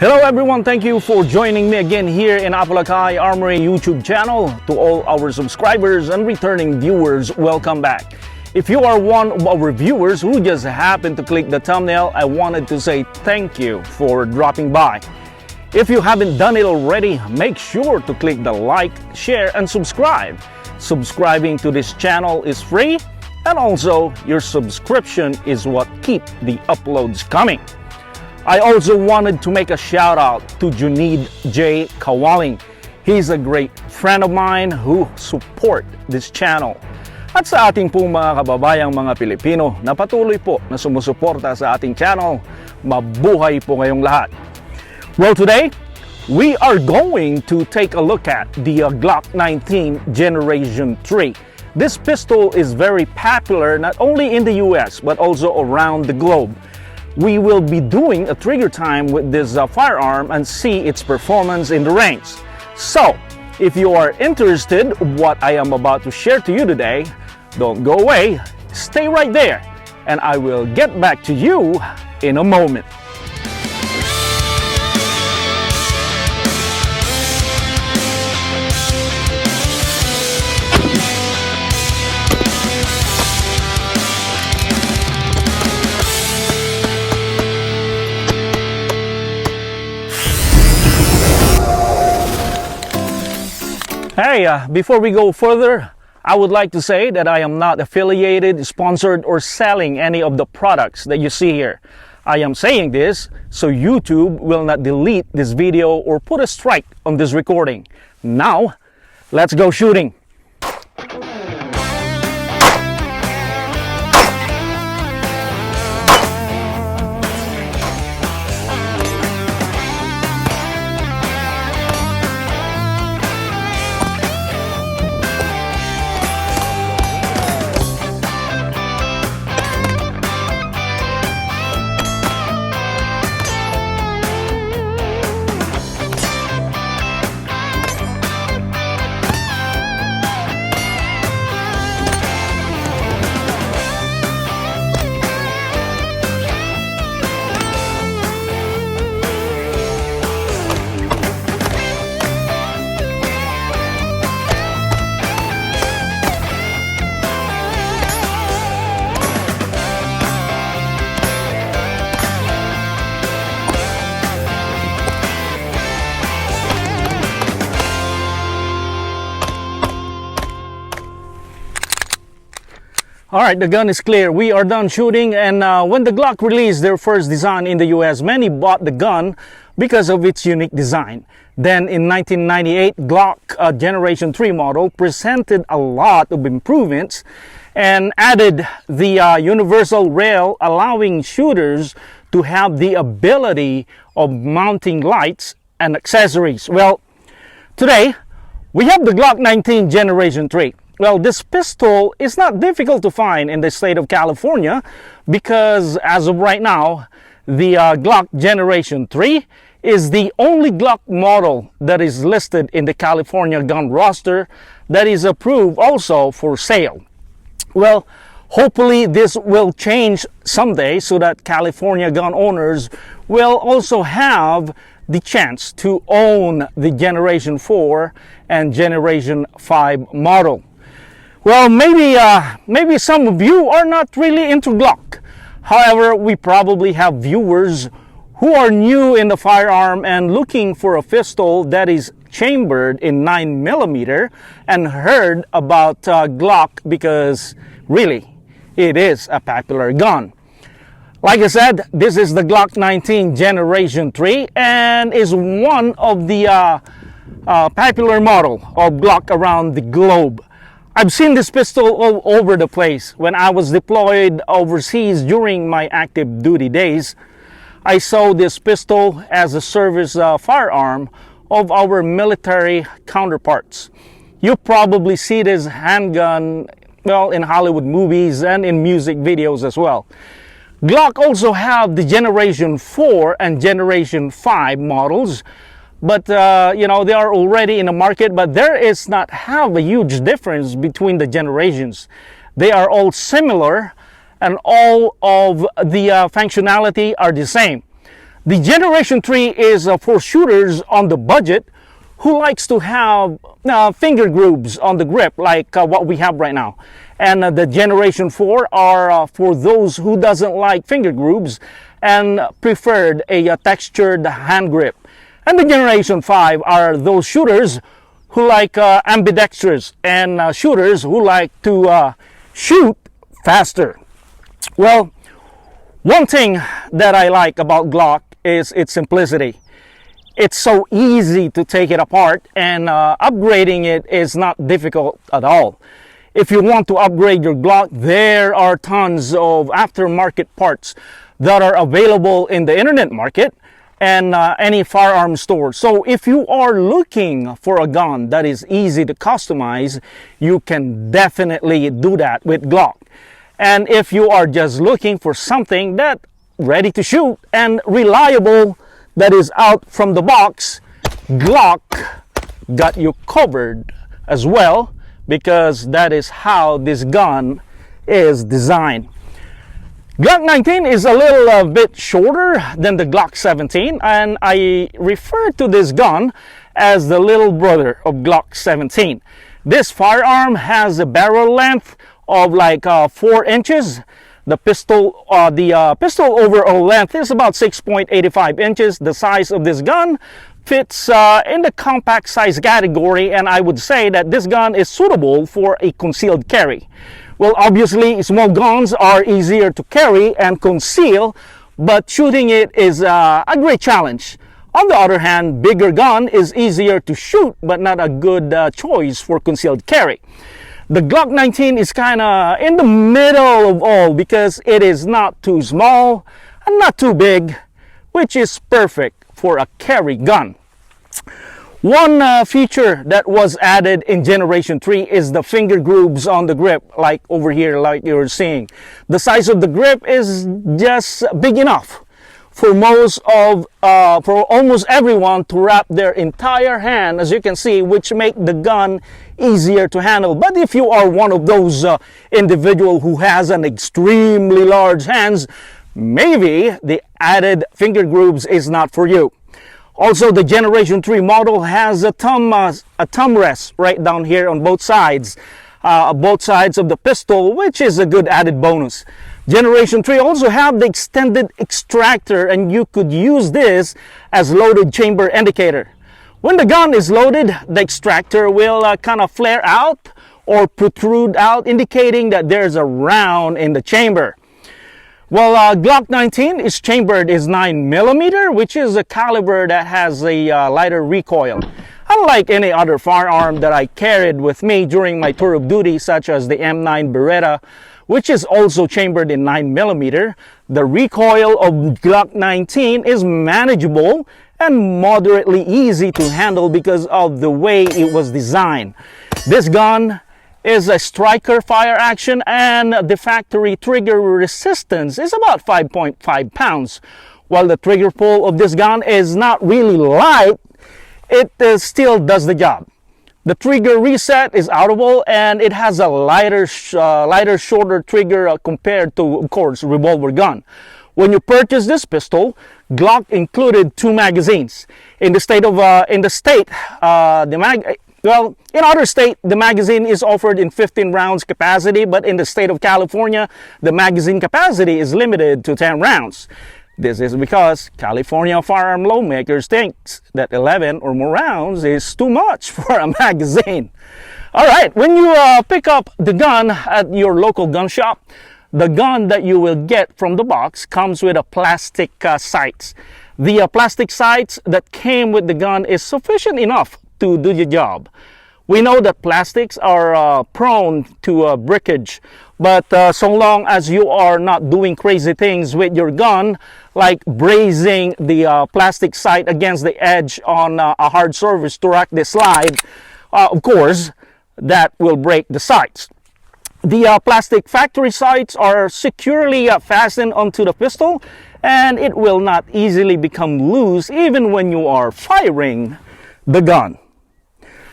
Hello everyone, thank you for joining me again here in Apalakay Armory YouTube channel. To all our subscribers and returning viewers, welcome back. If you are one of our viewers who just happened to click the thumbnail, I wanted to say thank you for dropping by. If you haven't done it already, make sure to click the like, share, and subscribe. Subscribing to this channel is free, and also your subscription is what keeps the uploads coming. I also wanted to make a shout out to Junid J. Kawaling. He's a great friend of mine who support this channel. At sa ating pong mga kababayang mga Pilipino na patuloy po na sumusuporta sa ating channel, mabuhay po ngayong lahat. Well, today, we are going to take a look at the Glock 19 Generation 3. This pistol is very popular not only in the US but also around the globe. We will be doing a trigger time with this firearm and see its performance in the range. So, if you are interested in what I am about to share to you today, don't go away, stay right there, and I will get back to you in a moment. Hey, before we go further, I would like to say that I am not affiliated, sponsored, or selling any of the products that you see here. I am saying this so YouTube will not delete this video or put a strike on this recording. Now, let's go shooting. Alright, the gun is clear. We are done shooting, and when the Glock released their first design in the US, many bought the gun because of its unique design. Then in 1998, Glock Generation 3 model presented a lot of improvements and added the universal rail, allowing shooters to have the ability of mounting lights and accessories. Well, today we have the Glock 19 Generation 3. Well, this pistol is not difficult to find in the state of California because as of right now, the Glock Generation 3 is the only Glock model that is listed in the California gun roster that is approved also for sale. Well, hopefully this will change someday so that California gun owners will also have the chance to own the Generation 4 and Generation 5 model. Well, maybe some of you are not really into Glock. However, we probably have viewers who are new in the firearm and looking for a pistol that is chambered in 9mm and heard about Glock because really, it is a popular gun. Like I said, this is the Glock 19 Generation 3 and is one of the popular model of Glock around the globe. I've seen this pistol all over the place. When I was deployed overseas during my active duty days, I saw this pistol as a service firearm of our military counterparts. You probably see this handgun, well, in Hollywood movies and in music videos as well. Glock also have the Generation 4 and Generation 5 models, but you know, they are already in the market, but there is not have a huge difference between the generations. They are all similar and all of the functionality are the same. The Generation 3 is for shooters on the budget who likes to have finger grooves on the grip like what we have right now. And the Generation 4 are for those who doesn't like finger grooves and preferred a textured hand grip. And the Generation 5 are those shooters who like ambidextrous and shooters who like to shoot faster. Well, one thing that I like about Glock is its simplicity. It's so easy to take it apart, and upgrading it is not difficult at all. If you want to upgrade your Glock, there are tons of aftermarket parts that are available in the internet market and any firearm store. So if you are looking for a gun that is easy to customize, you can definitely do that with Glock. And if you are just looking for something that ready to shoot and reliable, that is out from the box, Glock got you covered as well, because that is how this gun is designed. Glock 19 is a little bit shorter than the Glock 17, and I refer to this gun as the little brother of Glock 17. This firearm has a barrel length of like 4 inches. The pistol overall length is about 6.85 inches. The size of this gun fits in the compact size category, and I would say that this gun is suitable for a concealed carry. Well, obviously, small guns are easier to carry and conceal, but shooting it is a great challenge. On the other hand, bigger gun is easier to shoot, but not a good choice for concealed carry. The Glock 19 is kind of in the middle of all because it is not too small and not too big, which is perfect for a carry gun. One feature that was added in Generation 3 is the finger grooves on the grip, like over here, like you're seeing. The size of the grip is just big enough for almost everyone to wrap their entire hand, as you can see, which make the gun easier to handle. But if you are one of those individual who has an extremely large hands, maybe the added finger grooves is not for you. Also, the Generation 3 model has a thumb rest right down here on both sides of the pistol, which is a good added bonus. Generation 3 also have the extended extractor, and you could use this as loaded chamber indicator. When the gun is loaded, the extractor will kind of flare out or protrude out, indicating that there's a round in the chamber. Well, Glock 19 is chambered is 9mm, which is a caliber that has a lighter recoil. Unlike any other firearm that I carried with me during my tour of duty, such as the M9 Beretta, which is also chambered in 9mm, the recoil of Glock 19 is manageable and moderately easy to handle because of the way it was designed. This gun is a striker fire action, and the factory trigger resistance is about 5.5 pounds. While the trigger pull of this gun is not really light, it still does the job. The trigger reset is audible, and it has a lighter, shorter trigger compared to, of course, revolver gun. When you purchase this pistol, Glock included 2 magazines. In other state, the magazine is offered in 15 rounds capacity, but in the state of California, the magazine capacity is limited to 10 rounds. This is because California firearm lawmakers think that 11 or more rounds is too much for a magazine. All right, when you pick up the gun at your local gun shop, the gun that you will get from the box comes with a plastic sights. The plastic sights that came with the gun is sufficient enough to do the job. We know that plastics are prone to breakage, but so long as you are not doing crazy things with your gun, like brazing the plastic sight against the edge on a hard surface to rack the slide, of course, that will break the sights. The plastic factory sights are securely fastened onto the pistol, and it will not easily become loose even when you are firing the gun.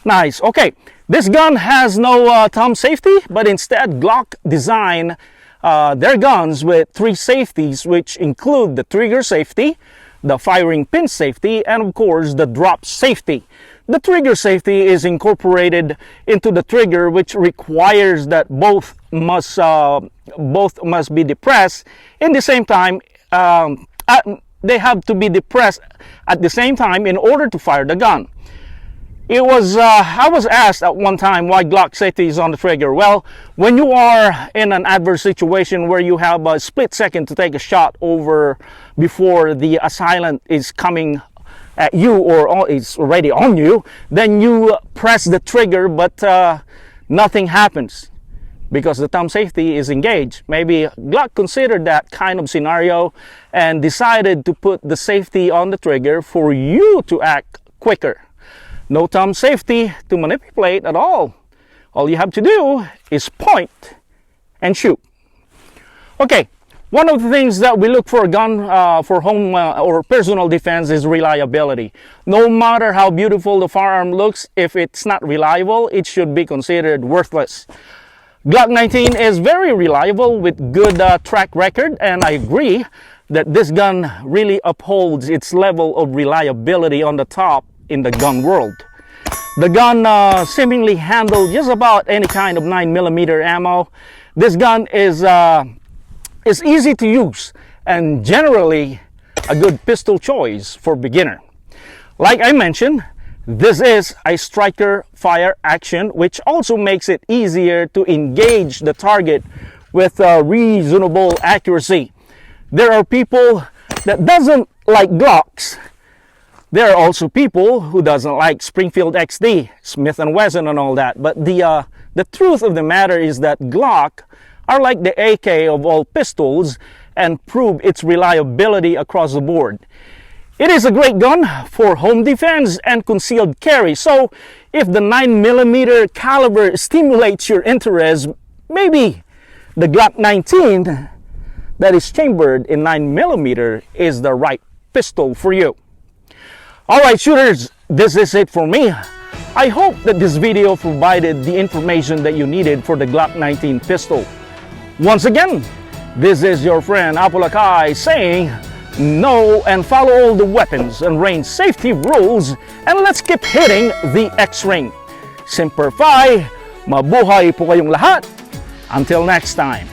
Nice. Okay, this gun has no thumb safety, but instead Glock designed their guns with 3 safeties, which include the trigger safety, the firing pin safety, and of course the drop safety. The trigger safety is incorporated into the trigger, which requires that both must be depressed in the same time. They have to be depressed at the same time in order to fire the gun. I was asked at one time why Glock safety is on the trigger. Well, when you are in an adverse situation where you have a split second to take a shot over before the assailant is coming at you or is already on you, then you press the trigger, but nothing happens because the thumb safety is engaged. Maybe Glock considered that kind of scenario and decided to put the safety on the trigger for you to act quicker. No thumb safety to manipulate at all. All you have to do is point and shoot. Okay, one of the things that we look for a gun for home or personal defense is reliability. No matter how beautiful the firearm looks, if it's not reliable, it should be considered worthless. Glock 19 is very reliable with good track record, and I agree that this gun really upholds its level of reliability on the top in the gun world. The gun seemingly handles just about any kind of 9mm ammo. This gun is easy to use and generally a good pistol choice for beginner. Like I mentioned, this is a striker fire action, which also makes it easier to engage the target with reasonable accuracy. There are people that doesn't like Glocks. There are also people who doesn't like Springfield XD, Smith & Wesson and all that. But the truth of the matter is that Glock are like the AK of all pistols and prove its reliability across the board. It is a great gun for home defense and concealed carry. So if the 9mm caliber stimulates your interest, maybe the Glock 19 that is chambered in 9mm is the right pistol for you. Alright shooters, this is it for me. I hope that this video provided the information that you needed for the Glock 19 pistol. Once again, this is your friend Apolacay saying, know and follow all the weapons and range safety rules, and let's keep hitting the X-ring. Semper Fi, mabuhay po kayong lahat. Until next time.